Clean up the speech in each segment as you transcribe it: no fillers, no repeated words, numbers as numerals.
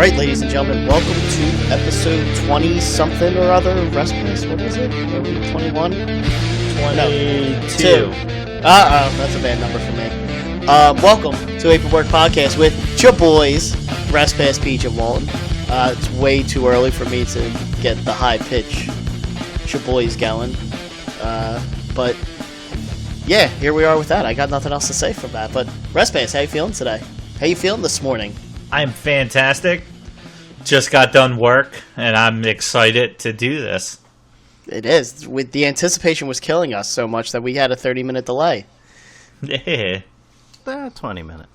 Alright, ladies and gentlemen, welcome to episode 20-something or other of WrestleMania. What is it? Are we 21? 22. Uh-oh, that's a bad number for me. Welcome to Paperwork Podcast with your boys, WrestPass, Peach, and Walton. It's way too early for me to get the high pitch your boys going. But, yeah, here we are with that. I got nothing else to say from that. But, WrestPass, how you feeling today? How you feeling this morning? I'm fantastic. Just got done work, and I'm excited to do this. It is. With the anticipation was killing us so much that we had a 30-minute delay. Yeah. 20 minute.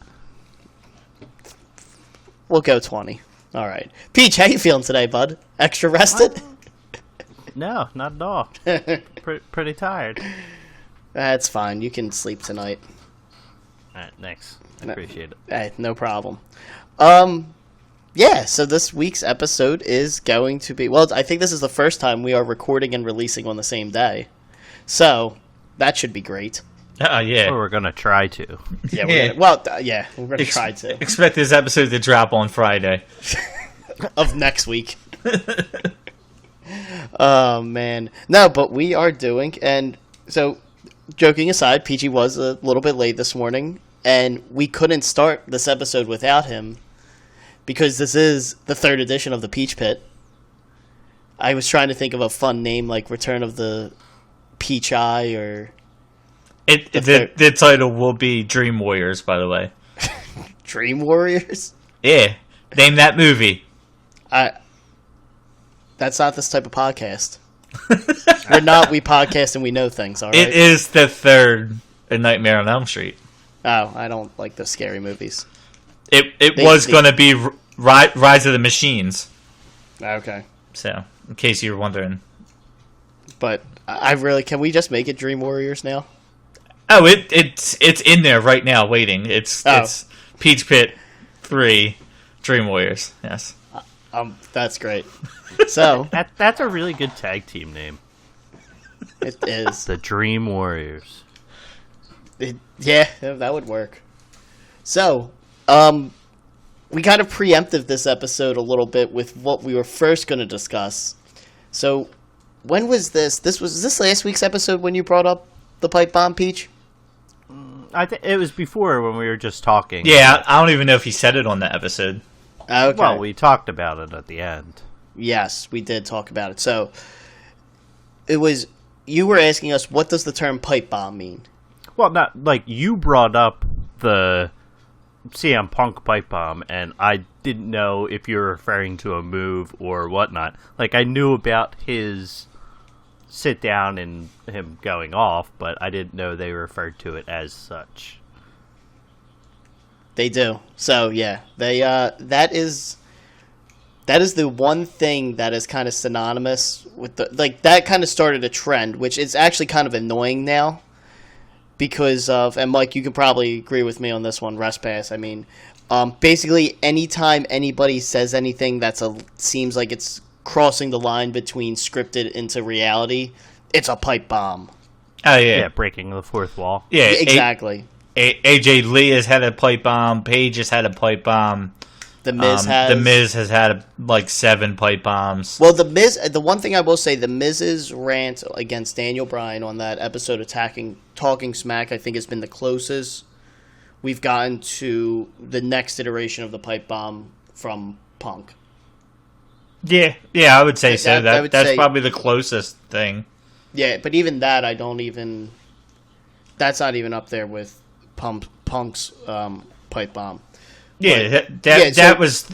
We'll go 20. All right. Peach, how you feeling today, bud? Extra rested? No, not at all. Pretty tired. That's fine. You can sleep tonight. All right, thanks. I appreciate it. Hey, no problem. Yeah, so this week's episode is going to be... Well, I think this is the first time we are recording and releasing on the same day. So, that should be great. Yeah. Or we're going to try to. Yeah, we're going to try to. Expect this episode to drop on Friday. Of next week. Oh, man. No, but we are doing... And so, joking aside, Peachy was a little bit late this morning. And we couldn't start this episode without him. Because this is the third edition of the Peach Pit. I was trying to think of a fun name like Return of the Peach Eye or... The title will be Dream Warriors, by the way. Dream Warriors? Yeah. Name that movie. That's not this type of podcast. We podcast and we know things, alright? It is the third A Nightmare on Elm Street. Oh, I don't like those scary movies. It was going to be Rise of the Machines. Okay. So, in case you were wondering. But I really... Can we just make it Dream Warriors now? Oh, it's in there right now, waiting. It's Peach Pit 3 Dream Warriors. Yes. That's great. So that's a really good tag team name. It is. The Dream Warriors. Yeah, that would work. So, we kind of preempted this episode a little bit with what we were first going to discuss. So, when was this? Was this last week's episode when you brought up the pipe bomb, Peach? I think it was before when we were just talking. Yeah, I don't even know if he said it on that episode. Okay. Well, we talked about it at the end. Yes, we did talk about it. So, you were asking us, what does the term pipe bomb mean? Well, not like you brought up the CM Punk pipe bomb, and I didn't know if you were referring to a move or whatnot. Like, I knew about his sit down and him going off, but I didn't know they referred to it as such. They do. So, yeah, that is the one thing that is kind of synonymous with that kind of started a trend, which is actually kind of annoying now. Because of, and Mike, you can probably agree with me on this one, RestPass. I mean, basically, anytime anybody says anything seems like it's crossing the line between scripted into reality, it's a pipe bomb. Oh, yeah. Yeah, breaking the fourth wall. Yeah, exactly. AJ Lee has had a pipe bomb. Paige has had a pipe bomb. The Miz has had 7 pipe bombs. Well, the one thing I will say, the Miz's rant against Daniel Bryan on that episode of Talking Smack, I think has been the closest we've gotten to the next iteration of the pipe bomb from Punk. Yeah, I would say so. That's probably the closest thing. Yeah, but even that, that's not even up there with Punk's pipe bomb. Yeah, that was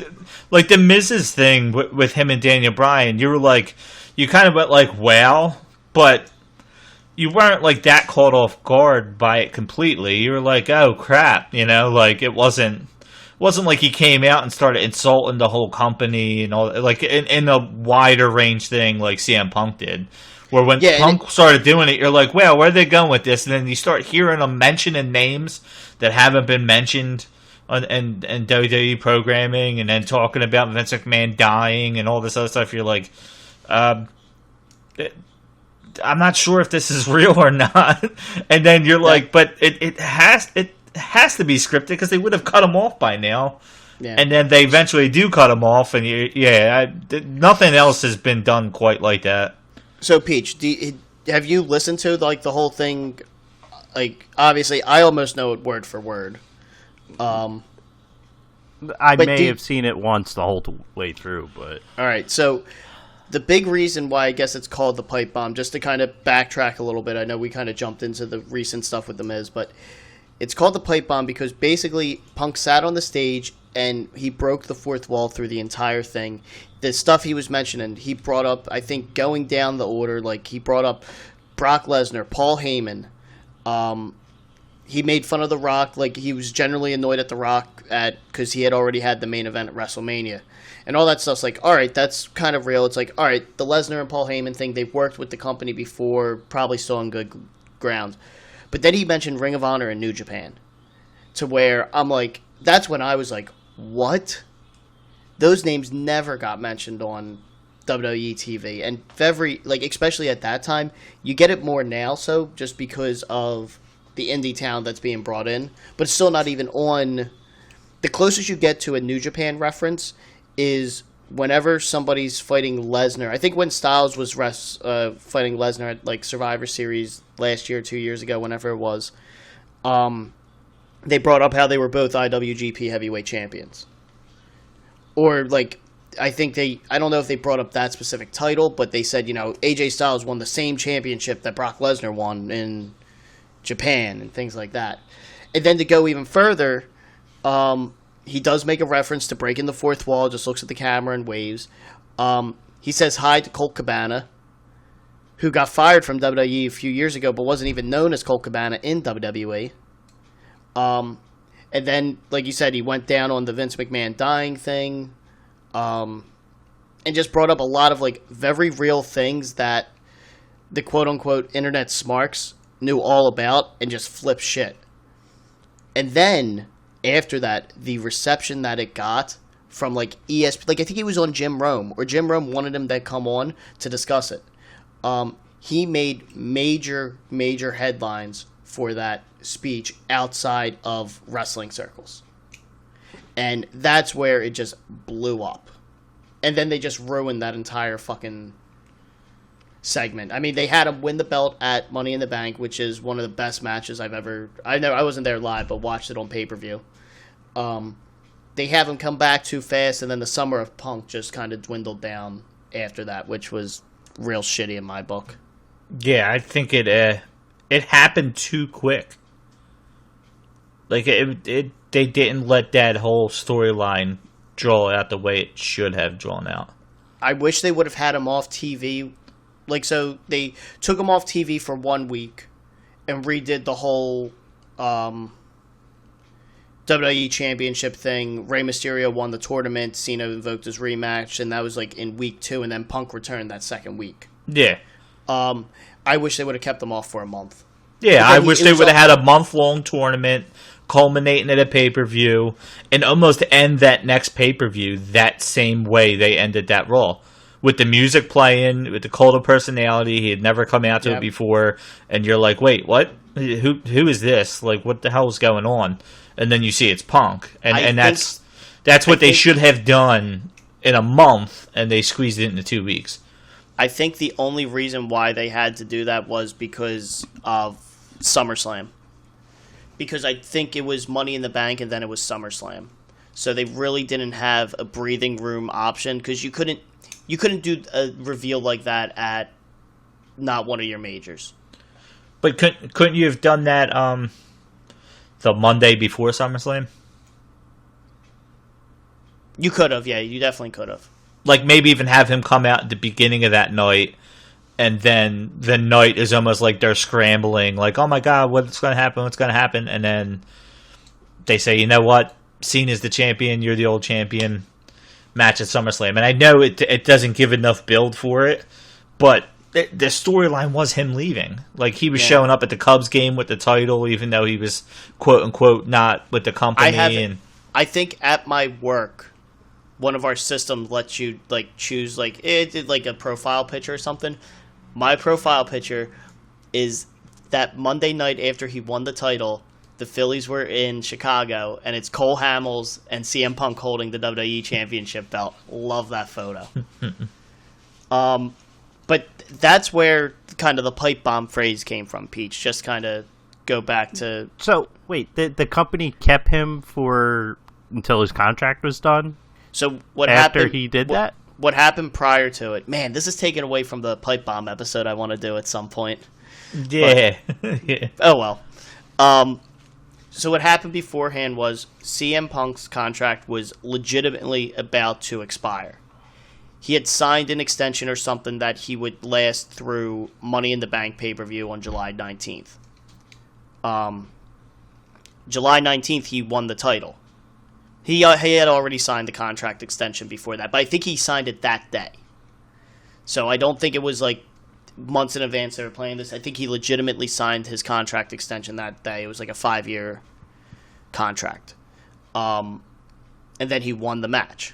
like the Miz's thing with him and Daniel Bryan. You kind of went like, wow, but you weren't like that caught off guard by it completely. You were like, oh crap, like it wasn't like he came out and started insulting the whole company and all, like in a wider range thing like CM Punk did. Where when Punk started doing it, you're like, well, where are they going with this? And then you start hearing them mentioning names that haven't been mentioned and WWE programming, and then talking about Vince McMahon dying and all this other stuff. You're like, I'm not sure if this is real or not. And then you're like, but it has to be scripted because they would have cut him off by now. Yeah. And then they eventually do cut him off, and nothing else has been done quite like that. So, Peach, have you listened to like the whole thing? Like, obviously, I almost know it word for word. I may have seen it once the whole way through, but all right. So, the big reason why I guess it's called the pipe bomb, just to kind of backtrack a little bit. I know we kind of jumped into the recent stuff with The Miz, but it's called the pipe bomb because basically Punk sat on the stage and he broke the fourth wall through the entire thing. The stuff he was mentioning, he brought up, I think, going down the order, like he brought up Brock Lesnar, Paul Heyman. He made fun of The Rock, like he was generally annoyed at The Rock because he had already had the main event at WrestleMania. And all that stuff's like, all right, that's kind of real. It's like, all right, the Lesnar and Paul Heyman thing, they've worked with the company before, probably still on good ground. But then he mentioned Ring of Honor and New Japan, to where I'm like, that's when I was like, what? Those names never got mentioned on WWE TV. And especially at that time, you get it more now, so just because of the indie town that's being brought in. But it's still not even on. The closest you get to a New Japan reference is whenever somebody's fighting Lesnar. I think when Styles was fighting Lesnar at like Survivor Series last year, 2 years ago, whenever it was, they brought up how they were both IWGP Heavyweight Champions. Or like, I don't know if they brought up that specific title, but they said, AJ Styles won the same championship that Brock Lesnar won in Japan and things like that. And then to go even further, he does make a reference to breaking the fourth wall, just looks at the camera and waves. He says hi to Colt Cabana, who got fired from WWE a few years ago, but wasn't even known as Colt Cabana in WWE. And then, like you said, he went down on the Vince McMahon dying thing, and just brought up a lot of like very real things that the quote-unquote internet smarks knew all about and just flipped shit. And then, after that, the reception that it got from like ESPN, like I think he was on Jim Rome, or Jim Rome wanted him to come on to discuss it. He made major headlines for that speech outside of wrestling circles. And that's where it just blew up. And then they just ruined that entire fucking segment. I mean, they had him win the belt at Money in the Bank, which is one of the best matches I wasn't there live, but watched it on pay-per-view. They have him come back too fast, and then the Summer of Punk just kind of dwindled down after that, which was real shitty in my book. Yeah, I think it happened too quick. Like they didn't let that whole storyline draw out the way it should have drawn out. I wish they would have had him off TV. Like, so they took him off TV for 1 week and redid the whole WWE Championship thing. Rey Mysterio won the tournament. Cena invoked his rematch, and that was like in week 2, and then Punk returned that second week. Yeah. I wish they would have kept them off for a month. Yeah, I wish they would have had a month-long tournament culminating at a pay-per-view and almost end that next pay-per-view that same way they ended that Raw. With the music playing, with the cult of personality, he had never come out to it before, and you're like, wait, what? Who is this? Like, what the hell is going on? And then you see it's Punk. And that's what they should have done in a month, and they squeezed it into 2 weeks. I think the only reason why they had to do that was because of SummerSlam. Because I think it was Money in the Bank and then it was SummerSlam. So they really didn't have a breathing room option because you couldn't do a reveal like that at not one of your majors. But couldn't you have done that the Monday before SummerSlam? You could have, yeah. You definitely could have. Like maybe even have him come out at the beginning of that night, and then the night is almost like they're scrambling, like, oh my god, what's going to happen? And then they say, you know what? Cena's the champion, you're the old champion. Match at SummerSlam. And I know it doesn't give enough build for it, but the storyline was him leaving. Like, he was showing up at the Cubs game with the title, even though he was, quote-unquote, not with the company. I think at my work, one of our systems lets you, like, choose, like, it did, like, a profile picture or something. My profile picture is that Monday night after he won the title, the Phillies were in Chicago, and it's Cole Hamels and CM Punk holding the WWE Championship belt. Love that photo. But that's where kind of the pipe bomb phrase came from, Peach. Just kind of go back to... So, wait, the company kept him until his contract was done? So what after happened... he did that? What happened prior to it? Man, this is taken away from the pipe bomb episode I want to do at some point. Yeah. Yeah. Oh, well. So what happened beforehand was CM Punk's contract was legitimately about to expire. He had signed an extension or something that he would last through Money in the Bank pay-per-view on July 19th. July 19th, he won the title. He had already signed the contract extension before that, but I think he signed it that day. So I don't think it was like months in advance they were playing this. I think he legitimately signed his contract extension that day. It was like a 5-year contract. And then he won the match.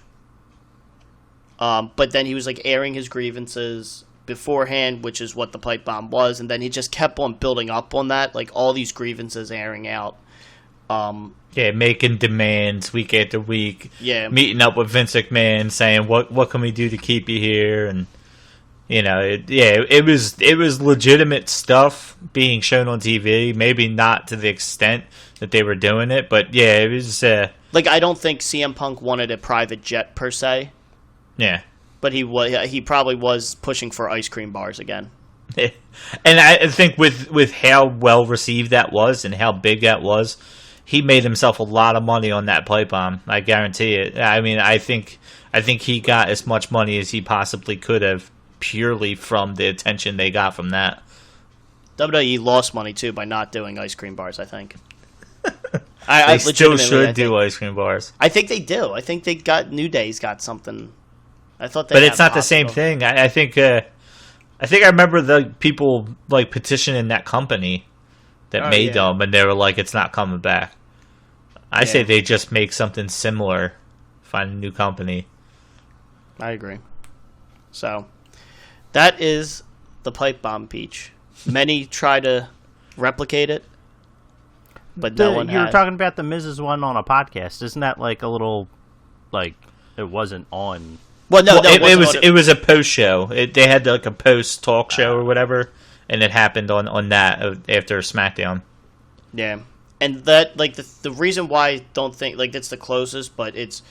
But then he was like airing his grievances beforehand, which is what the pipe bomb was, and then he just kept on building up on that, like all these grievances airing out. Yeah, making demands week after week. Yeah, meeting up with Vince McMahon, saying what can we do to keep you here, and it was legitimate stuff being shown on TV. Maybe not to the extent that they were doing it, but yeah, it was. Like I don't think CM Punk wanted a private jet per se. Yeah, but he probably was pushing for ice cream bars again. And I think with how well received that was and how big that was, he made himself a lot of money on that pipe bomb. I guarantee it. I mean, I think he got as much money as he possibly could have purely from the attention they got from that. WWE lost money too by not doing ice cream bars, I think. They still should do ice cream bars. I think they do. I think New Day's got something. I thought, but it's not the same thing. I think I remember the people like petitioning that company that made them, and they were like, "It's not coming back." I say they just make something similar, find a new company. I agree. So that is the pipe bomb, Peach. Many try to replicate it, but no one. You were talking about the Miz's one on a podcast. Isn't that like a little like it wasn't on? Well, no, it was a post show. They had like a post talk show or whatever, and it happened on that after SmackDown. Yeah, and that like the reason why I don't think like it's the closest, but it's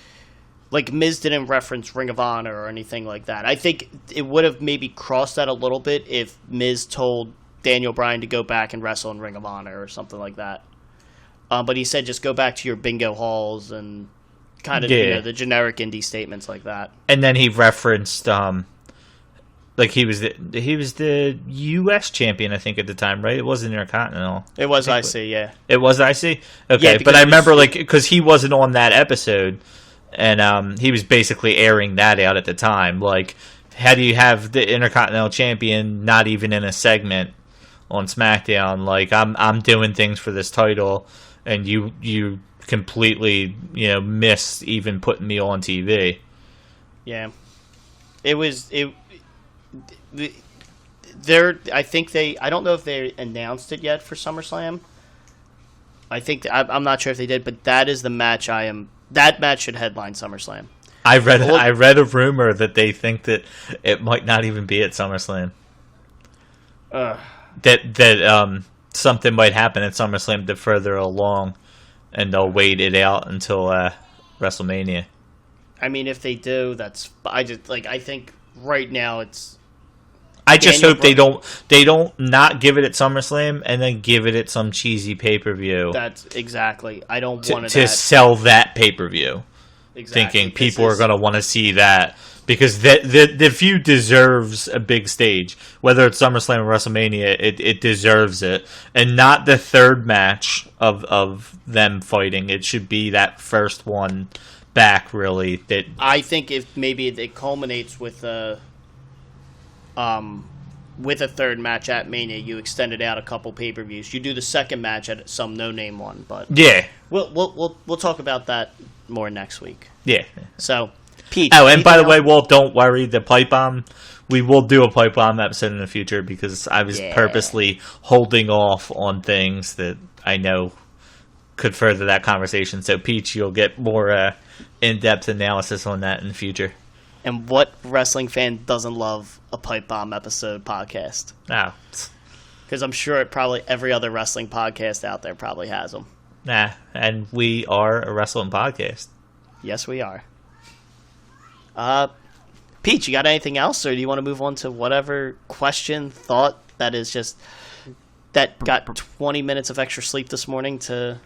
like Miz didn't reference Ring of Honor or anything like that. I think it would have maybe crossed that a little bit if Miz told Daniel Bryan to go back and wrestle in Ring of Honor or something like that. But he said just go back to your bingo halls and. Kind of, the generic indie statements like that. And then he referenced, like he was the U.S. champion, I think, at the time, right? It wasn't Intercontinental. It was IC, yeah. It was IC? Okay, but I remember, like, because he wasn't on that episode, and he was basically airing that out at the time. Like, how do you have the Intercontinental champion not even in a segment on SmackDown? Like, I'm doing things for this title, and you completely missed even putting me on TV. Yeah, I don't know if they announced it yet for SummerSlam. I'm not sure if they did, but that is the match that match should headline SummerSlam. I read a rumor that they think that it might not even be at SummerSlam. That something might happen at SummerSlam to further along. And they'll wait it out until WrestleMania. I mean, if they do, I think right now it's. I just hope they don't not give it at SummerSlam and then give it at some cheesy pay-per-view. That's exactly. I don't want to sell that pay-per-view. Exactly. Thinking people are going to want to see that. Because the feud deserves a big stage. Whether it's SummerSlam or WrestleMania, it deserves it. And not the third match of them fighting. It should be that first one back, really. I think if maybe it culminates with a third match at Mania, you extend it out a couple pay-per-views. You do the second match at some no-name one. But yeah. We'll talk about that more next week. Yeah. So... Pete, and by the way, Walt, don't worry. The pipe bomb, we will do a pipe bomb episode in the future because I was purposely holding off on things that I know could further that conversation. So, Peach, you'll get more in-depth analysis on that in the future. And what wrestling fan doesn't love a pipe bomb episode podcast? No. Because I'm sure probably every other wrestling podcast out there probably has them. Nah, and we are a wrestling podcast. Yes, we are. Peach, you got anything else, or do you want to move on to whatever question, thought that is just that got 20 minutes of extra sleep this morning to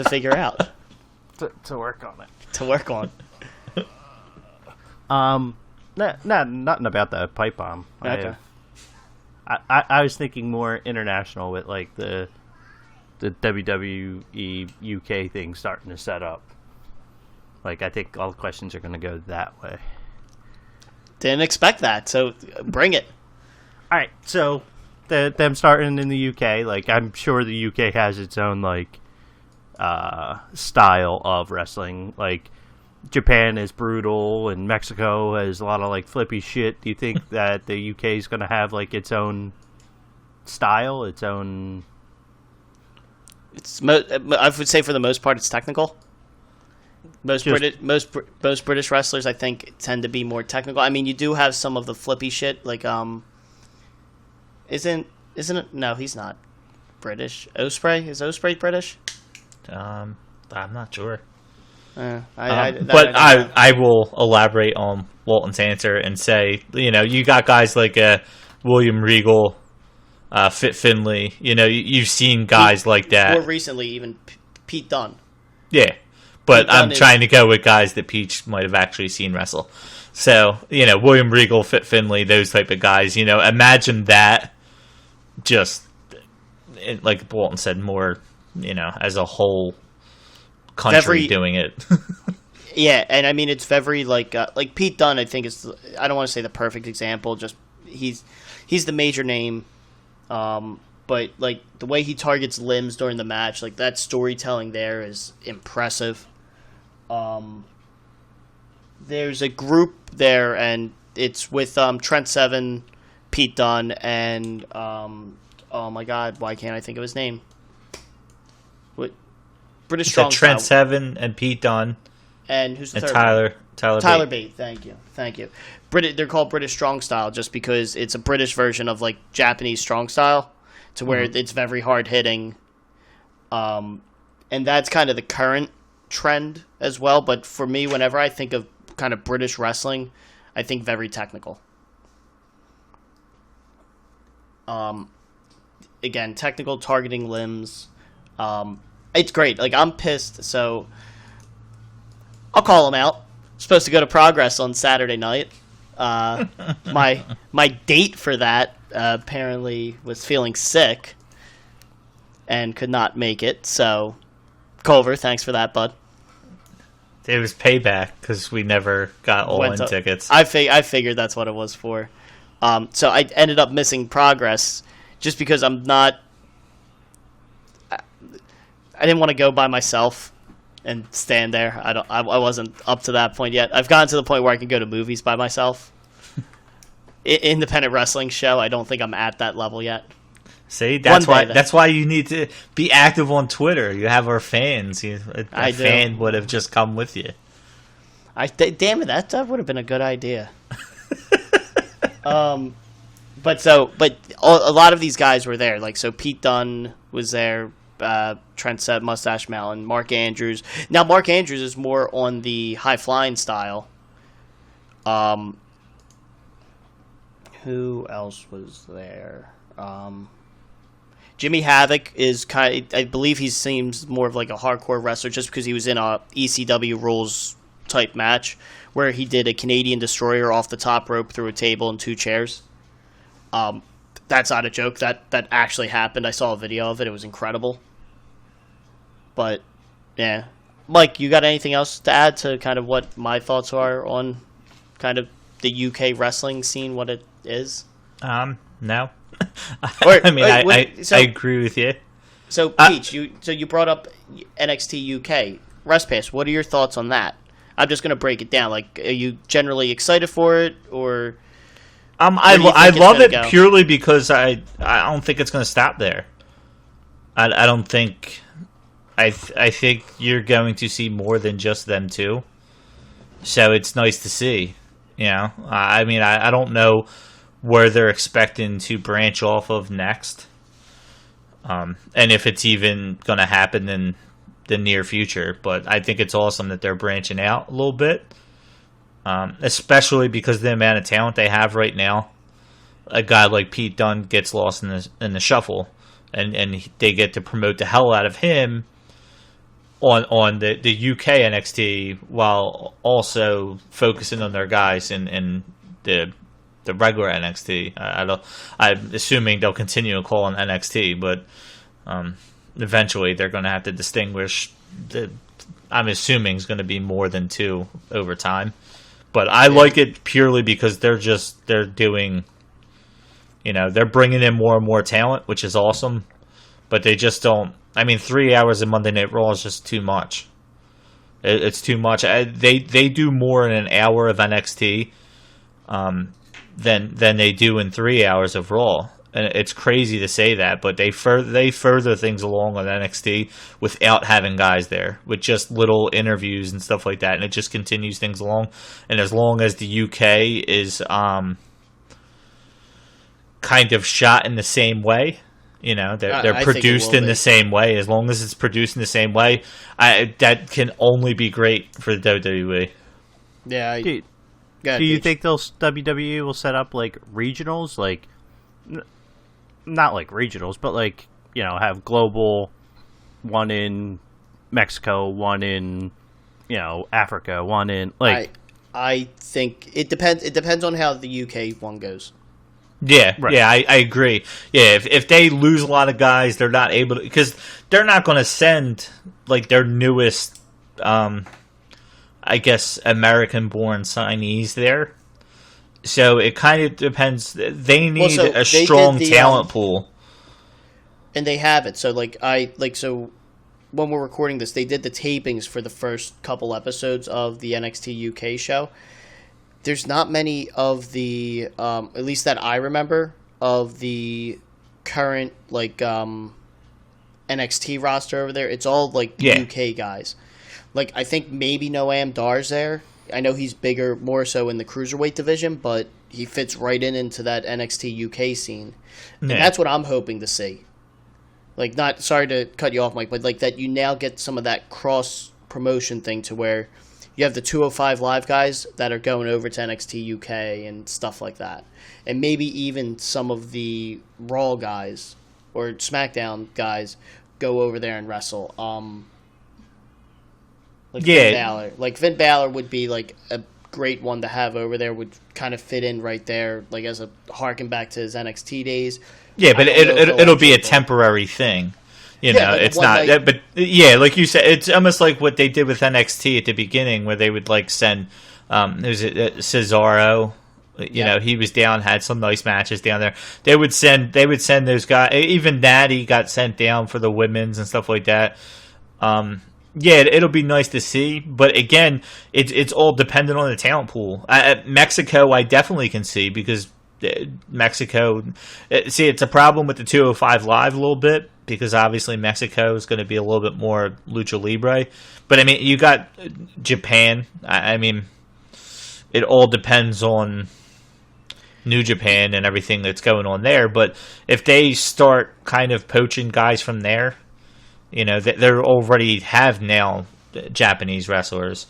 figure out? To work on it. To work on. Nothing about the pipe bomb. Okay. I was thinking more international with like the WWE UK thing starting to set up. Like, I think all the questions are going to go that way. Didn't expect that, so bring it. All right, so them starting in the UK, like, I'm sure the UK has its own like style of wrestling. Like, Japan is brutal, and Mexico has a lot of like flippy shit. Do you think that the UK is going to have like its own style, its own? I would say for the most part, it's technical. Most British wrestlers, I think, tend to be more technical. I mean, you do have some of the flippy shit, like isn't it? No, he's not British. Ospreay, is Ospreay British? I'm not sure. I will elaborate on Walton's answer and say, you got guys like William Regal, Fit Finlay. You've seen guys like that. More recently, even Pete Dunne. Yeah, but I'm Dunne trying to go with guys that Peach might have actually seen wrestle. So, William Regal, Fit Finlay, those type of guys. Imagine that just, like Walton said, more, as a whole country doing it. Yeah, and I mean, it's very like Pete Dunne, I think, is, I don't want to say the perfect example, just he's the major name, but like the way he targets limbs during the match, like that storytelling there is impressive. There's a group there, and it's with Trent Seven, Pete Dunne, and oh my god, why can't I think of his name? What? British Strong Trent Style. Seven and Pete Dunne. And who's the third? Tyler Bate. Thank you. They're called British Strong Style just because it's a British version of like Japanese Strong Style, to where it's very hard hitting, and that's kind of the current trend as well. But for me, whenever I think of kind of British wrestling, I think very technical. Again, technical, targeting limbs. It's great. Like, I'm pissed, so I'll call him out. Supposed to go to Progress on Saturday night. My date for that apparently was feeling sick and could not make it. So, Culver, thanks for that, bud. It was payback because we never got all-in tickets. I figured that's what it was for. So I ended up missing Progress just because I'm not. I didn't want to go by myself and stand there. I wasn't up to that point yet. I've gotten to the point where I can go to movies by myself. Independent wrestling show, I don't think I'm at that level yet. See, that's why you need to be active on Twitter. You have our fans. A fan would have just come with you. Damn it, that would have been a good idea. But a lot of these guys were there. Like, so Pete Dunne was there. Trent said Mustache Mountain, Mark Andrews. Now Mark Andrews is more on the high flying style. Who else was there? Jimmy Havoc is I believe he seems more of like a hardcore wrestler just because he was in a ECW rules type match where he did a Canadian Destroyer off the top rope through a table and 2 chairs. That's not a joke. That actually happened. I saw a video of it. It was incredible. But, yeah. Mike, you got anything else to add to kind of what my thoughts are on kind of the UK wrestling scene, what it is? No. I agree with you. So, Peach, you brought up NXT UK. WrestPass, what are your thoughts on that? I'm just going to break it down. Like, are you generally excited for it, or... I love it purely because I don't think it's going to stop there. I don't think I think you're going to see more than just them two. So it's nice to see. I mean, I don't know where they're expecting to branch off of next, and if it's even going to happen in the near future. But I think it's awesome that they're branching out a little bit, especially because of the amount of talent they have right now. A guy like Pete Dunne gets lost in the shuffle, and they get to promote the hell out of him on the UK NXT while also focusing on their guys in the regular NXT. I'm assuming they'll continue to call on NXT, but eventually they're going to have to distinguish. I'm assuming it's going to be more than two over time, but I like it purely because they're doing. They're bringing in more and more talent, which is awesome, but they just don't. I mean, 3 hours of Monday Night Raw is just too much. It's too much. They do more in an hour of NXT than they do in 3 hours of Raw. And it's crazy to say that, but they further things along on NXT without having guys there, with just little interviews and stuff like that, and it just continues things along. And as long as the UK is kind of shot in the same way, they're produced in the same way. As long as it's produced in the same way, that can only be great for the WWE. Yeah. Do you think WWE will set up like regionals, like not like regionals, but like have global, one in Mexico, one in Africa, one in like. I think it depends. It depends on how the UK one goes. Yeah, right. Yeah, I agree. Yeah, if they lose a lot of guys, they're not able to, because they're not going to send like their newest, I guess, American-born signees there. So it kind of depends. They need a strong talent pool, and they have it. So so when we're recording this, they did the tapings for the first couple episodes of the NXT UK show. There's not many of the, at least that I remember, of the current, NXT roster over there. It's all, UK guys. I think maybe Noam Dar's there. I know he's bigger, more so in the Cruiserweight division, but he fits right into that NXT UK scene. Yeah. And that's what I'm hoping to see. Sorry to cut you off, Mike, but, that you now get some of that cross-promotion thing to where you have the 205 Live guys that are going over to NXT UK and stuff like that. And maybe even some of the Raw guys or SmackDown guys go over there and wrestle. Finn Balor. Finn Balor would be a great one to have over there, would kind of fit in right there, as a harken back to his NXT days. Yeah, but it'll be a temporary thing. It's not. But like you said, it's almost like what they did with NXT at the beginning, where they would send, Cesaro. He was down, had some nice matches down there. They would send those guys. Even Natty got sent down for the women's and stuff like that. It'll be nice to see, but again, it's all dependent on the talent pool. Mexico, I definitely can see, because Mexico. It's a problem with the 205 Live a little bit, because obviously Mexico is going to be a little bit more lucha libre. But I mean, you got Japan. I mean, it all depends on New Japan and everything that's going on there. But if they start kind of poaching guys from there, they already have now Japanese wrestlers.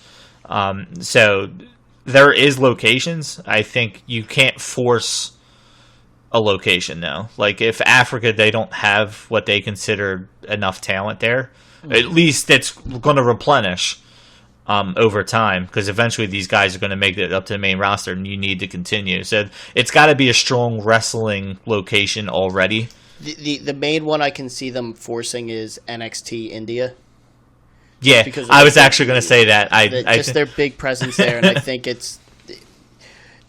So there is locations. I think you can't force a location now. If Africa, they don't have what they consider enough talent there, at least it's going to replenish over time, because eventually these guys are going to make it up to the main roster, and you need to continue. So it's got to be a strong wrestling location already. The main one I can see them forcing is NXT India. Yeah, I was actually going to say that. Just their big presence there, and I think it's...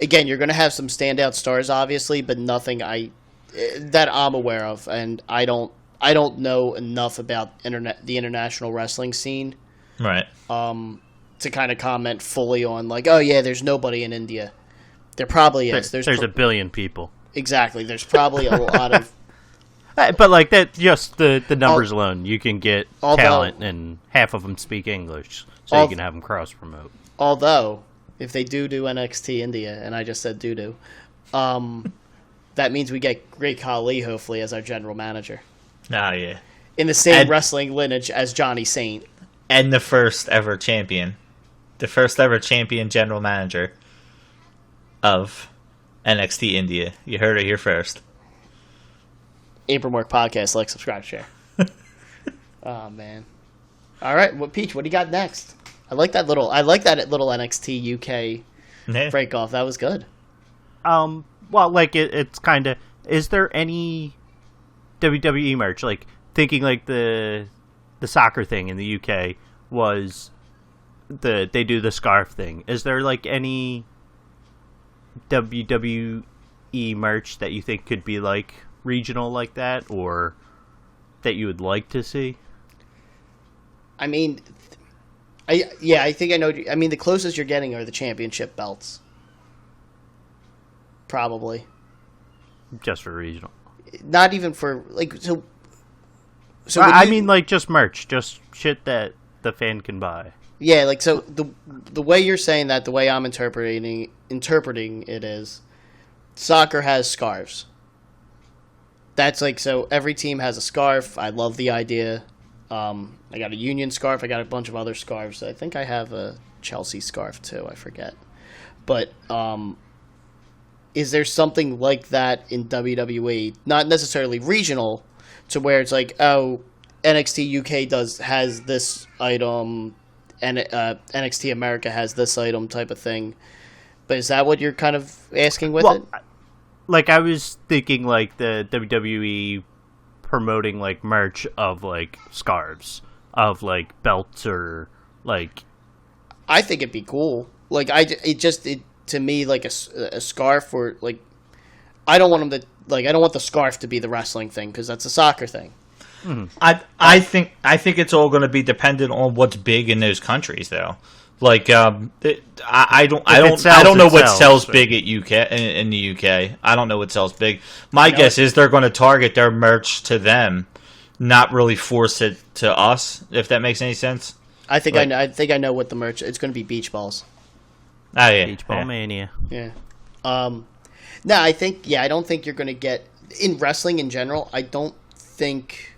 Again, you're going to have some standout stars, obviously, but nothing that I'm aware of, and I don't know enough about the international wrestling scene, right? To kind of comment fully on there's nobody in India. There probably is. There's a billion people. Exactly. There's probably a lot of. But like that, just the numbers alone, you can get although, talent, and half of them speak English, so you can have them cross promote. Although, if they do NXT India, and I just said do, that means we get Great Khali hopefully as our general manager. Oh yeah, in the same wrestling lineage as Johnny Saint, and the first ever champion general manager of NXT India. You heard it here first. Abram Work Podcast, like, subscribe, share. Oh man! All right, Peach, what do you got next? I like that little NXT UK break off. That was good. Well, like it's kind of. Is there any WWE merch? Like thinking like the soccer thing in the UK was they do the scarf thing. Is there like any WWE merch that you think could be like regional like that, or that you would like to see? I mean, I think I know. I mean, the closest you're getting are the championship belts, probably. Just for regional, not even for like so. So I mean, like just merch, just shit that the fan can buy. Yeah, like so the way you're saying that, the way I'm interpreting it is, soccer has scarves. That's like, so every team has a scarf. I love the idea. I got a Union scarf. I got a bunch of other scarves. I think I have a Chelsea scarf too. I forget. But is there something like that in WWE? Not necessarily regional, to where it's like, oh, NXT UK has this item, and NXT America has this item type of thing. But is that what you're kind of asking with it? Like, I was thinking, like, the WWE promoting, like, merch of, like, scarves, of, like, belts, or, like... I think it'd be cool. Like, to me, like, a scarf, or, like... I don't want them to... Like, I don't want the scarf to be the wrestling thing, because that's a soccer thing. Mm-hmm. I think it's all going to be dependent on what's big in those countries, though. Like, I don't know what sells big at UK in the UK. I don't know what sells big. My guess is they're going to target their merch to them, not really force it to us. If that makes any sense. I think I know what the merch. It's going to be beach balls. Oh yeah, beach ball mania. Yeah. No, I don't think you're going to get in wrestling in general. I don't think,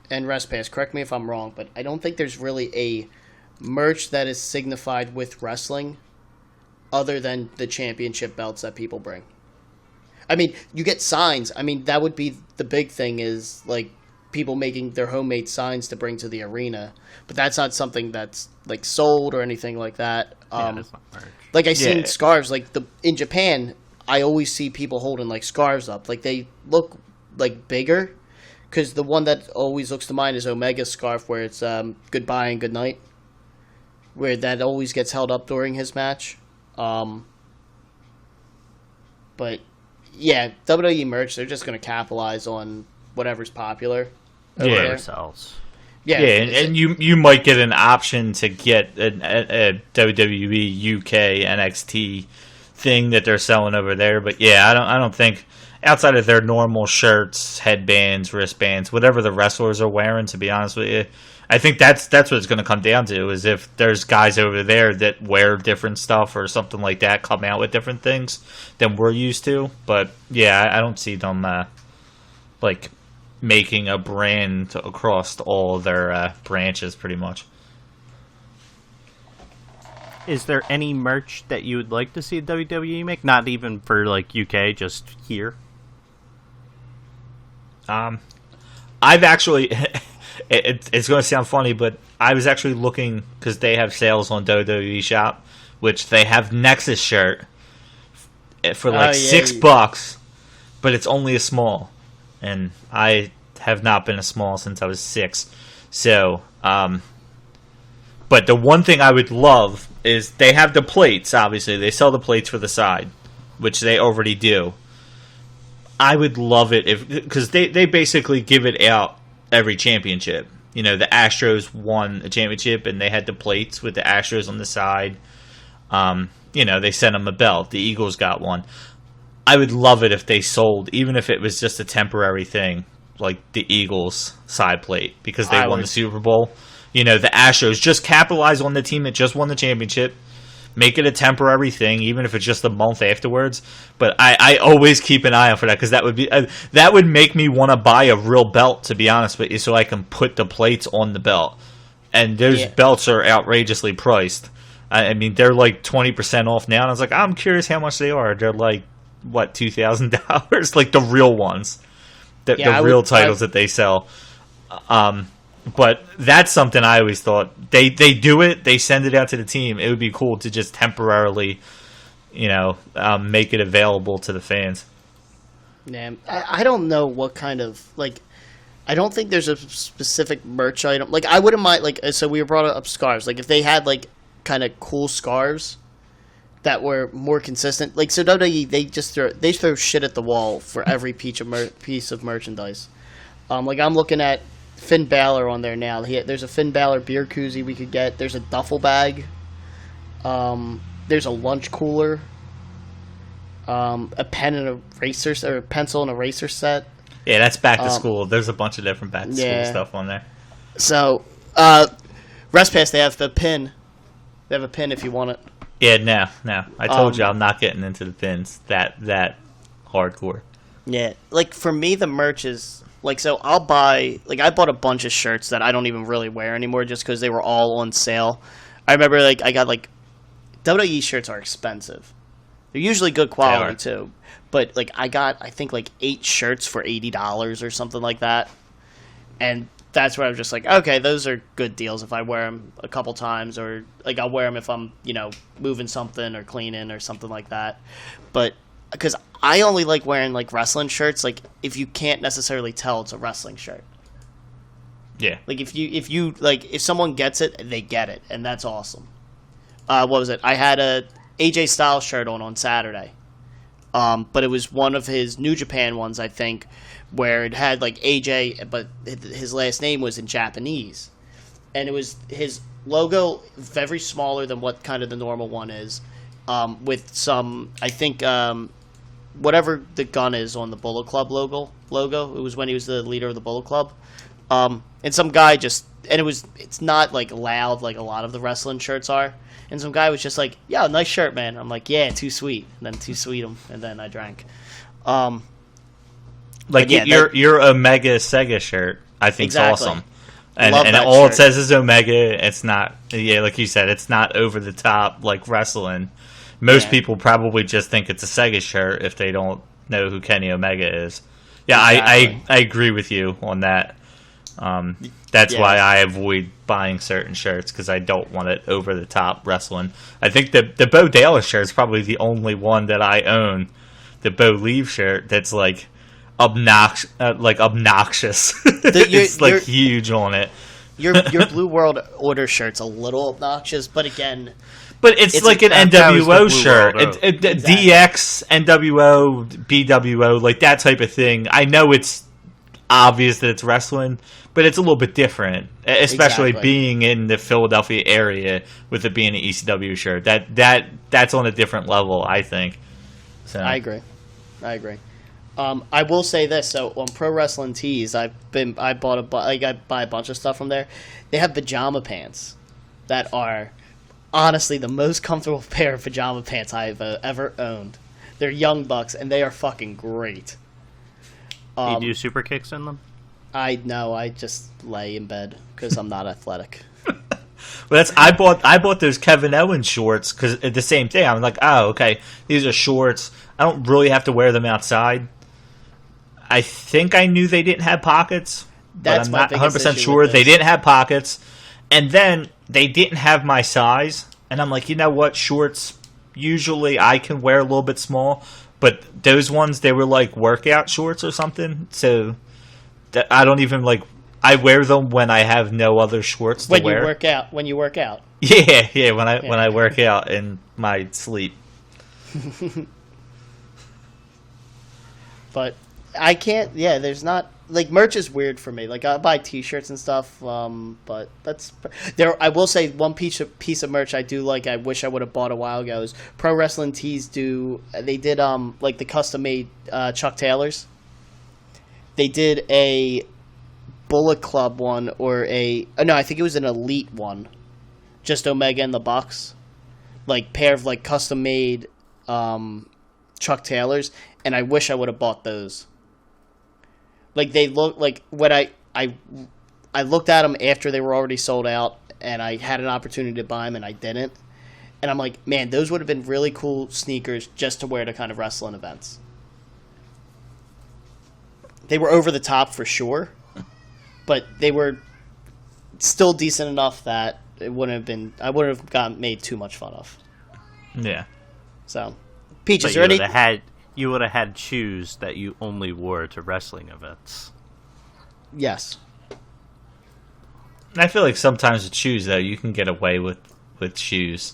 and RestPass, correct me if I'm wrong, but I don't think there's really a merch that is signified with wrestling other than the championship belts that people bring. I mean, you get signs. I mean, that would be the big thing, is like people making their homemade signs to bring to the arena, but that's not something that's like sold or anything like that. That's not merch. Like I seen scarves, like in Japan, I always see people holding like scarves up. Like they look like bigger, because the one that always looks to mind is Omega's scarf, where it's goodbye and good night, where that always gets held up during his match. But yeah, WWE merch, they're just going to capitalize on whatever's popular. Themselves. Yeah, and you might get an option to get a WWE UK NXT thing that they're selling over there, but yeah, I don't think, outside of their normal shirts, headbands, wristbands, whatever the wrestlers are wearing, to be honest with you, I think that's what it's going to come down to, is if there's guys over there that wear different stuff or something like that, come out with different things than we're used to. But yeah, I don't see them like making a brand across all of their branches, pretty much. Is there any merch that you would like to see WWE make? Not even for like UK, just here. I've actually, it's going to sound funny, but I was actually looking, because they have sales on WWE Shop, which they have Nexus shirt for like $6, but it's only a small, and I have not been a small since I was 6. So, but the one thing I would love is they have the plates. Obviously, they sell the plates for the side, which they already do. I would love it if, because they basically give it out every championship. You know, the Astros won a championship, and they had the plates with the Astros on the side. You know, they sent them a belt. The Eagles got one. I would love it if they sold, even if it was just a temporary thing, like the Eagles side plate because they won the Super Bowl. You know, the Astros just capitalize on the team that just won the championship, make it a temporary thing, even if it's just a month afterwards. But I always keep an eye out for that because that would make me want to buy a real belt, to be honest with you, so I can put the plates on the belt. And those belts are outrageously priced. I mean, they're like 20% off now, and I was like, I'm curious how much they are. They're like, what, $2,000? Like the real ones, the real titles that they sell. But that's something I always thought they do it. They send it out to the team. It would be cool to just temporarily, make it available to the fans. Yeah, I don't know what kind of I don't think there's a specific merch item. Like, I wouldn't mind, so we brought up scarves. Like, if they had, kind of cool scarves that were more consistent. Like, so WWE, they throw shit at the wall for every piece of merchandise. I'm looking at Finn Balor on there now. There's a Finn Balor beer koozie we could get. There's a duffel bag. There's a lunch cooler. A pen and eraser, or a pencil and eraser set. Yeah, that's back to school. There's a bunch of different back to school stuff on there. So, RestPass, they have a pin. They have a pin if you want it. Yeah, no. I told you I'm not getting into the pins that hardcore. Yeah, for me, the merch is so I'll buy I bought a bunch of shirts that I don't even really wear anymore just because they were all on sale. I remember I got WWE shirts are expensive. They're usually good quality too. But, I got, I think, 8 shirts for $80 or something like that. And that's where I'm just okay, those are good deals if I wear them a couple times. Or, I'll wear them if I'm, moving something or cleaning or something like that. But, because I only like wearing, wrestling shirts, if you can't necessarily tell it's a wrestling shirt. Yeah. If someone gets it, they get it. And that's awesome. What was it? I had a AJ Styles shirt on Saturday. But it was one of his New Japan ones, I think, where it had AJ, but his last name was in Japanese, and it was his logo very smaller than what kind of the normal one is, with some, I think, whatever the gun is on the Bullet Club logo. It was when he was the leader of the Bullet Club, and some guy it's not loud like a lot of the wrestling shirts are. And some guy was just yeah, nice shirt, man. I'm yeah, too sweet. And then too sweet him, and then I drank. Your Omega Sega shirt, I think, exactly. is awesome. And all shirt. It says is Omega. It's not, like you said, it's not over the top like wrestling. Most people probably just think it's a Sega shirt if they don't know who Kenny Omega is. Yeah, exactly. I agree with you on that. That's why I avoid buying certain shirts, because I don't want it over the top wrestling. I think the Bo Dallas shirt is probably the only one that I own. The Bo Leave shirt that's obnoxious. It's huge on it. Your Blue World Order shirt's a little obnoxious, but again. But it's an NWO shirt. Exactly. DX, NWO, BWO, that type of thing. I know it's obvious that it's wrestling, but it's a little bit different, especially being in the Philadelphia area with it being an ECW shirt. That's on a different level, I think. So. I agree. I will say this. So on Pro Wrestling Tees, I buy a bunch of stuff from there. They have pajama pants that are honestly the most comfortable pair of pajama pants I've ever owned. They're Young Bucks, and they are fucking great. Do you do super kicks in them? I just lay in bed because I'm not athletic. Well, I bought those Kevin Owens shorts because the same thing. I'm okay, these are shorts. I don't really have to wear them outside. I think I knew they didn't have pockets, but I'm not 100% sure. They didn't have pockets, and then they didn't have my size. And I'm you know what? Shorts usually I can wear a little bit small. But those ones, they were workout shorts or something. So I don't even I wear them when I have no other shorts to wear. When you work out. Yeah. When I work out in my sleep. But I can't. Yeah, there's not merch is weird for me. I buy T-shirts and stuff. But that's there. I will say one piece of merch I do I wish I would have bought a while ago is Pro Wrestling Tees. They did the custom made Chuck Taylors. they did a Bullet Club one or no, I think it was an Elite one, just Omega and the Bucks, like pair of like custom made Chuck Taylors, and I wish I would have bought those. Like they look like when I looked at them after they were already sold out, and I had an opportunity to buy them, and I didn't. And I'm like, man, those would have been really cool sneakers just to wear to kind of wrestling events. They were over the top for sure, but they were still decent enough that it wouldn't have been. I wouldn't have gotten made too much fun of. Yeah. So, Peach, is you there any? You would have had shoes that you only wore to wrestling events. Yes. I feel like sometimes with shoes, though, you can get away with shoes.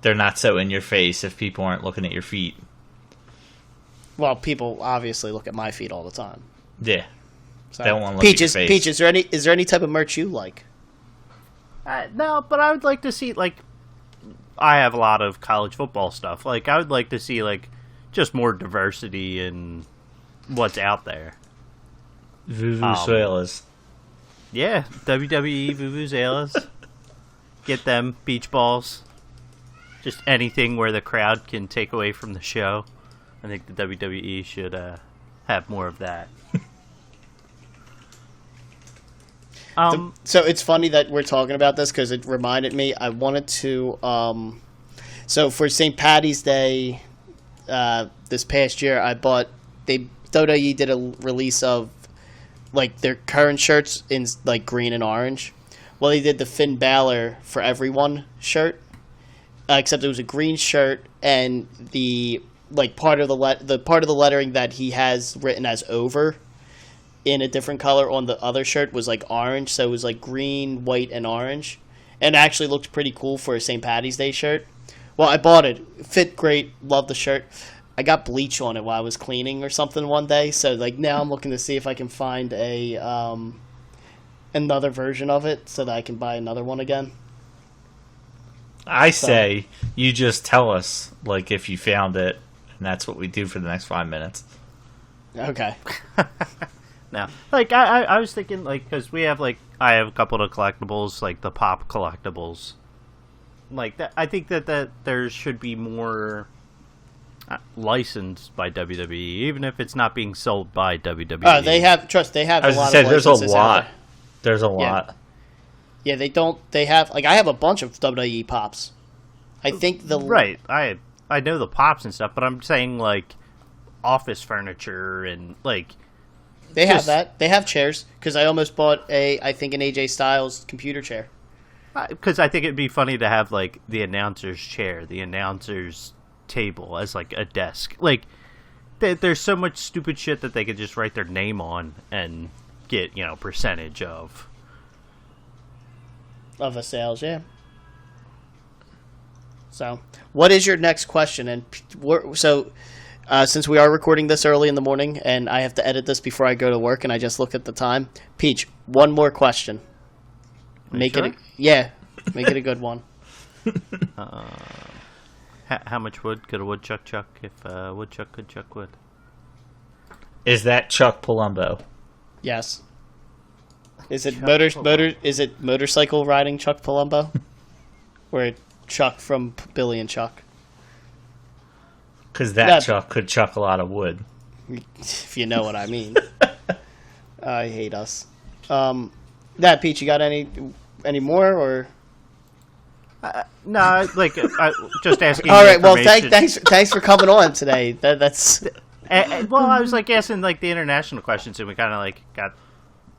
They're not so in your face if people aren't looking at your feet. Well, people obviously look at my feet all the time. Yeah. So, They don't want to look at your face. Peach, is there any type of merch you like? No, but I would like to see, like, I have a lot of college football stuff. Like, I would like to see, like, just more diversity in what's out there. Vuvuzelas. Yeah, WWE Vuvuzelas. Get them beach balls. Just anything where the crowd can take away from the show. I think the WWE should have more of that. So it's funny that we're talking about this because it reminded me. I wanted to. So for St. Patty's Day this past year, I bought. WWE did a release of like their current shirts in like green and orange. Well, they did the Finn Balor for Everyone shirt, except it was a green shirt and the like part of the lettering that he has written as over in a different color on the other shirt was like orange, so it was like green, white, and orange, and it actually looked pretty cool for a St. Patty's Day shirt. Well, I bought it. It fit great. Loved the shirt. I got bleach on it while I was cleaning or something one day, so like now I'm looking to see if I can find another version of it so that I can buy another one again. I say you just tell us like if you found it, and that's what we do for the next 5 minutes. Okay. Now, like, I was thinking, like, because we have, like, I have a couple of collectibles, like the pop collectibles. Like, that, I think that there should be more licensed by WWE, even if it's not being sold by WWE. They have As a lot I said, of there's a licenses out lot. there. There's a lot. Yeah, they have, like, I have a bunch of WWE pops. I think Right, I know the pops and stuff, but I'm saying, like, office furniture and, like... They have that. They have chairs, because I almost bought I think an AJ Styles computer chair. Because I think it'd be funny to have, like, the announcer's chair, the announcer's table as, like, a desk. Like, there's so much stupid shit that they could just write their name on and get, percentage of. Of a sales, yeah. So, what is your next question? And since we are recording this early in the morning, and I have to edit this before I go to work, and I just looked at the time, Peach, one more question. Make it a good one. How much wood could a woodchuck chuck if a woodchuck could chuck wood? Is that Chuck Palumbo? Yes. Is it motorcycle riding Chuck Palumbo? Or Chuck from Billy and Chuck? Because that Chuck could chuck a lot of wood. If you know what I mean. I hate us. Peach, you got any more or? No, like just asking. All right. Well, thanks for coming on today. That's. Well, I was like asking like the international questions, and we kind of like got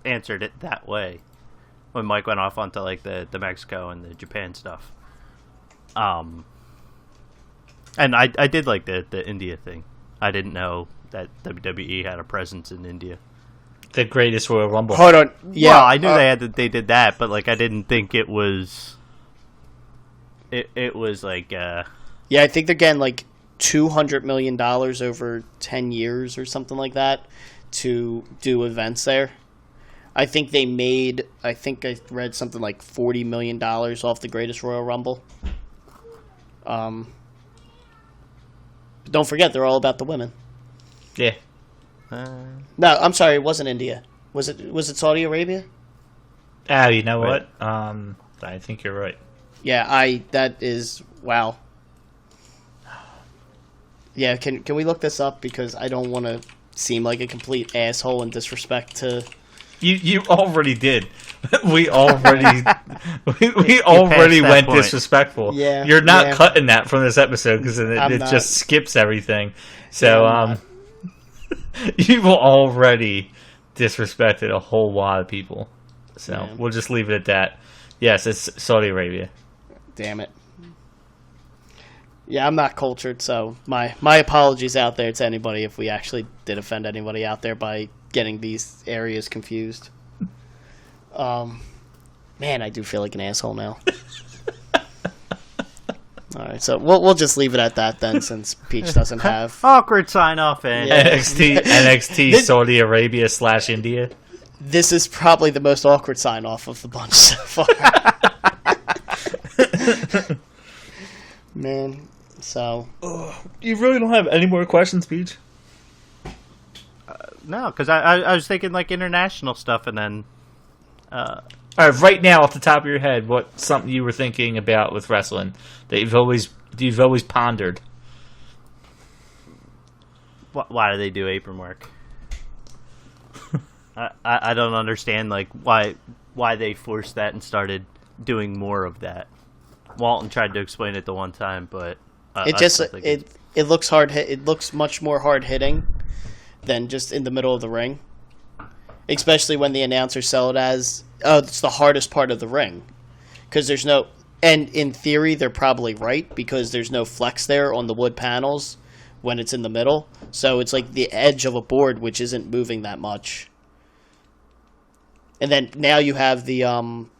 answered it that way when Mike went off onto like the Mexico and the Japan stuff. And I did like the India thing. I didn't know that WWE had a presence in India. The greatest Royal Rumble. Hold on. Yeah, well, I knew they did that, but like I didn't think it was. It was like. Yeah, I think they're getting like $200 million over 10 years or something like that to do events there. I think they made. I think I read something like $40 million off the Greatest Royal Rumble. But don't forget, they're all about the women. Yeah. No, I'm sorry, it wasn't India. Was it Saudi Arabia? Oh, you know what? I think you're right. Yeah, that is wow. Yeah, can we look this up, because I don't want to seem like a complete asshole and disrespect to. You already did. We already we already went point. Disrespectful. Yeah, you're not cutting that from this episode, because it just skips everything. So you've already disrespected a whole lot of people. So we'll just leave it at that. Yes, it's Saudi Arabia. Damn it. Yeah, I'm not cultured, so my apologies out there to anybody if we actually did offend anybody out there by getting these areas confused. Man, I do feel like an asshole now. All right, so we'll just leave it at that then, since Peach doesn't have awkward sign off and NXT Saudi Arabia / India. This is probably the most awkward sign off of the bunch so far. Man, so you really don't have any more questions, Peach? No, because I was thinking like international stuff, and then. All right, right now, off the top of your head, what's something you were thinking about with wrestling that you've always pondered? Why do they do apron work? I don't understand like why they forced that and started doing more of that. Walton tried to explain it the one time, but it looks hard. It looks much more hard hitting than just in the middle of the ring. Especially when the announcers sell it as, it's the hardest part of the ring. Because there's no... And in theory, they're probably right, because there's no flex there on the wood panels when it's in the middle. So it's like the edge of a board, which isn't moving that much. And then now you have the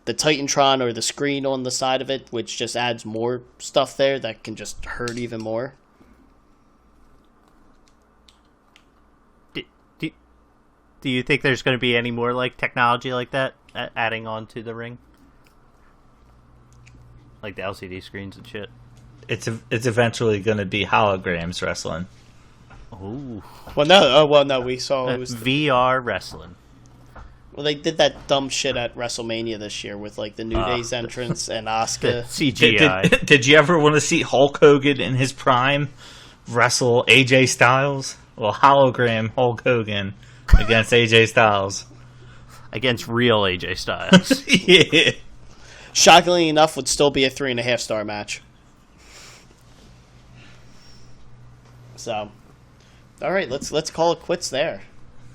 Titantron or the screen on the side of it, which just adds more stuff there that can just hurt even more. Do you think there's going to be any more like technology like that adding on to the ring, like the LCD screens and shit? It's eventually going to be holograms wrestling. Ooh. Well, no. We saw it was VR wrestling. Well, they did that dumb shit at WrestleMania this year with like the New Day's entrance and Asuka. CGI. Did you ever want to see Hulk Hogan in his prime wrestle AJ Styles? Well, hologram Hulk Hogan against AJ Styles. Against real AJ Styles. Yeah. Shockingly enough, would still be a 3.5-star match. So, all right, let's call it quits there.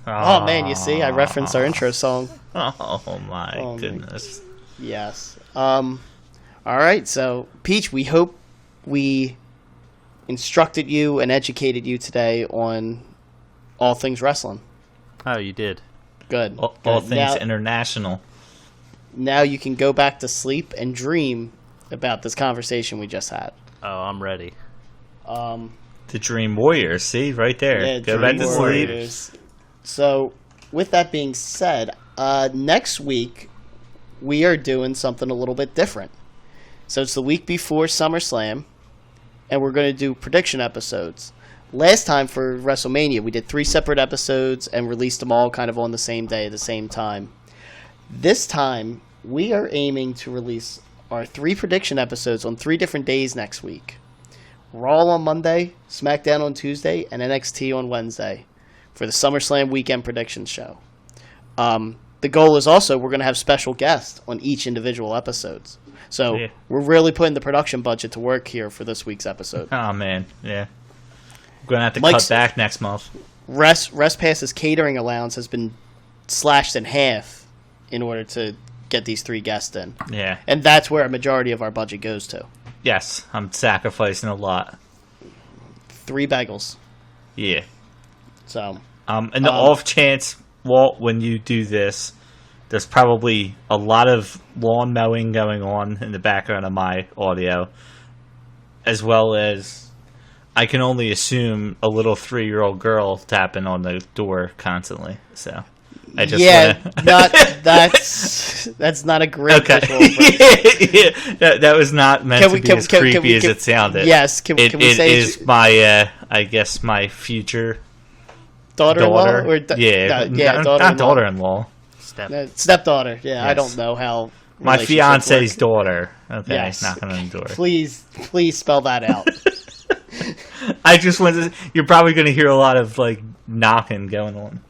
Oh man, you see, I referenced our intro song. Oh my goodness. Yes. All right, so Peach, we hope we instructed you and educated you today on all things wrestling. Oh, you did. Good. All things international. Now you can go back to sleep and dream about this conversation we just had. Oh, I'm ready. The Dream Warriors, see? Right there. Yeah, go back to sleep. So, with that being said, next week we are doing something a little bit different. So it's the week before SummerSlam, and we're going to do prediction episodes. Last time for WrestleMania, we did 3 separate episodes and released them all kind of on the same day at the same time. This time, we are aiming to release our 3 prediction episodes on 3 different days next week. Raw on Monday, SmackDown on Tuesday, and NXT on Wednesday for the SummerSlam weekend predictions show. The goal is also we're going to have special guests on each individual episodes. So we're really putting the production budget to work here for this week's episode. Oh, man. Yeah. We're going to have to cut back next month. Rest Pass's catering allowance has been slashed in half in order to get these 3 guests in. Yeah. And that's where a majority of our budget goes to. Yes, I'm sacrificing a lot. 3 bagels. Yeah. So. And the off chance, Walt, when you do this, there's probably a lot of lawn mowing going on in the background of my audio, as well as I can only assume a little 3-year-old girl tapping on the door constantly. So I just that's not a great visual. That was not meant to be as creepy as it sounded. Yes, can we say it is my I guess my future daughter-in-law or not daughter-in-law. Stepdaughter. Yeah, yes. I don't know how. My fiance's daughter. Okay, yes. Knocking on the door. Please spell that out. I just wanted to, you're probably going to hear a lot of like knocking going on,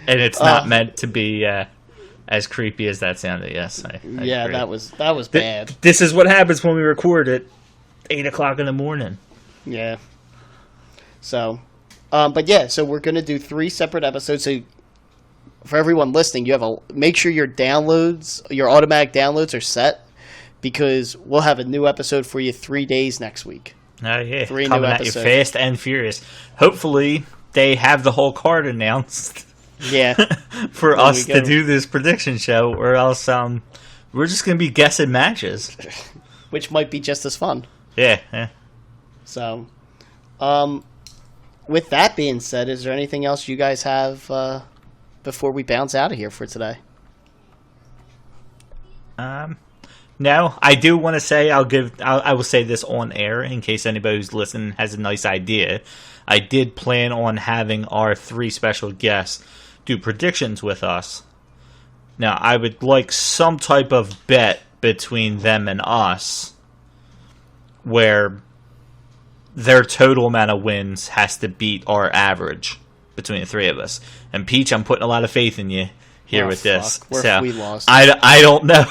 and it's not meant to be as creepy as that sounded. Yes, I yeah, agree. that was bad. This is what happens when we record at 8:00 in the morning. Yeah. So, but yeah, so we're going to do 3 separate episodes. So for everyone listening, make sure your automatic downloads are set, because we'll have a new episode for you 3 days next week. Oh yeah, 3 coming new at you episodes. fast and furious. Hopefully, they have the whole card announced. Yeah, for us to do this prediction show, or else we're just going to be guessing matches, which might be just as fun. Yeah. So, with that being said, is there anything else you guys have before we bounce out of here for today? No, I do want to say I will say this on air in case anybody who's listening has a nice idea. I did plan on having our 3 special guests do predictions with us. Now, I would like some type of bet between them and us where their total amount of wins has to beat our average between the 3 of us. And Peach, I'm putting a lot of faith in you here with this. So we lost. I don't know.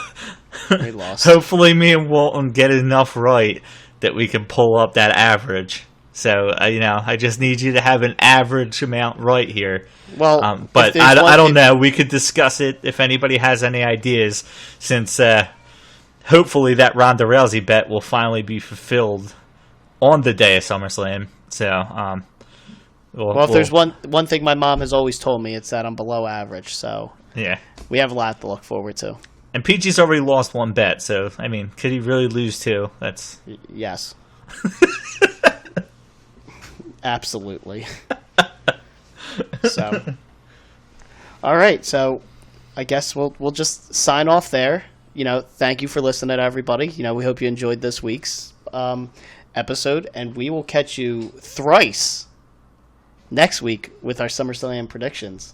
We lost. Hopefully me and Walton get enough right that we can pull up that average. So, I just need you to have an average amount right here. Well, but I don't know. We could discuss it if anybody has any ideas, since hopefully that Ronda Rousey bet will finally be fulfilled on the day of SummerSlam. So, if there's one thing my mom has always told me, it's that I'm below average. So yeah, we have a lot to look forward to. And Peachy's already lost 1 bet, so could he really lose 2? That's yes. Absolutely. So, all right. So, I guess we'll just sign off there. Thank you for listening, everybody. We hope you enjoyed this week's episode, and we will catch you thrice next week with our SummerSlam predictions.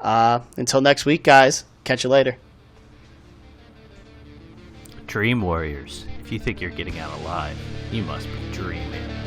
Until next week, guys. Catch you later. Dream Warriors. If you think you're getting out alive, you must be dreaming.